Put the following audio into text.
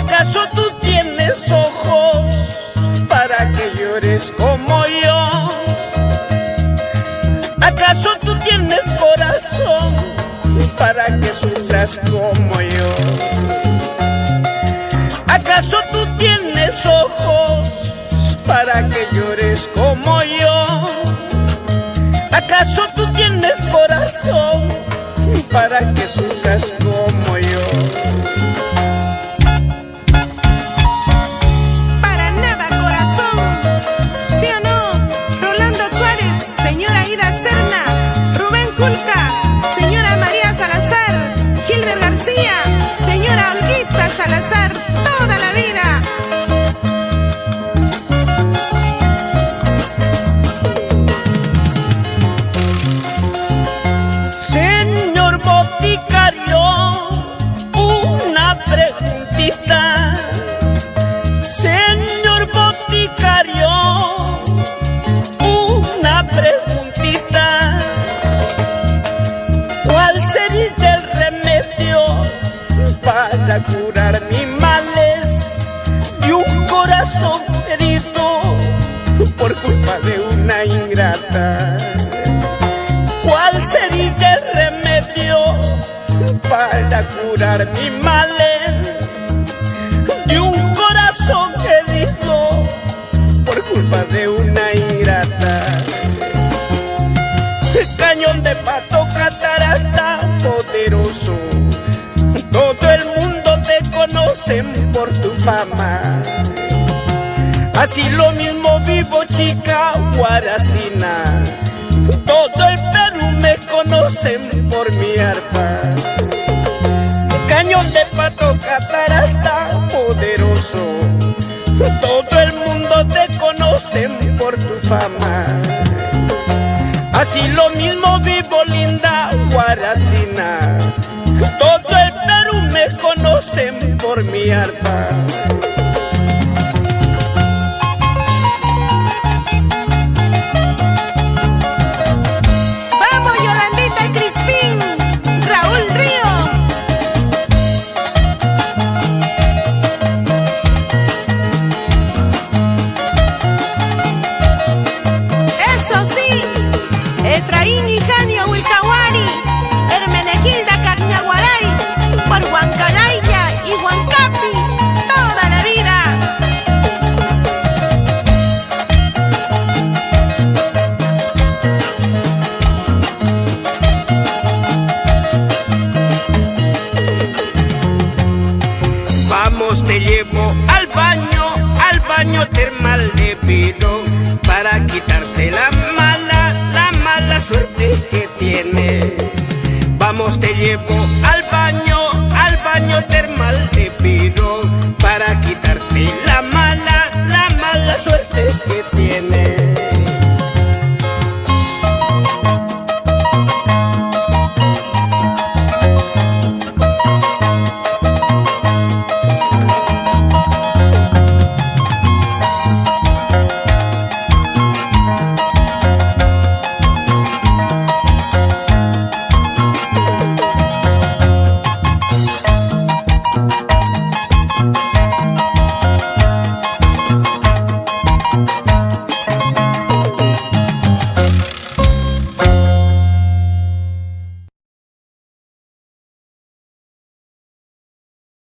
¿Acaso tú tienes ojos para que llores como yo? ¿Acaso tú tienes corazón para que sufras como yo? ¿Acaso tú tienes ojos para que llores como yo? ¿Acaso tú tienes corazón para que sufras como yo? Para nada, corazón. ¿Sí o no? Rolando Suárez, señora Ida Serna, Rubén Culca, señora María Salazar, Gilbert García, señora Olguita Salazar, toda la vida. Señor boticario, una preguntita. Señor boticario, una preguntita. ¿Cuál sería el remedio para curar mis males y un corazón herido por culpa de una ingrata? ¿Cuál sería el remedio para curar mis males de un corazón herido por culpa de una ingrata? Cañón de Pato, catarata poderoso, todo el mundo te conocen por tu fama. Así lo mismo Vivo, Chica, Guaracina, todo el Perú me conocen por mi arpa. Cañón de Pato, catarata poderoso, todo el mundo te conocen por tu fama. Así lo mismo Vivo, linda Guaracina, todo el Perú me conocen por mi arpa. Efraín y Janio Wilcawari, Hermenegilda Cañaguaray, por Huancaraya y Huancapi, toda la vida. Vamos, te llevo al baño termal de Piro, para quitarte la mala suerte que tiene. Vamos, te llevo al baño termal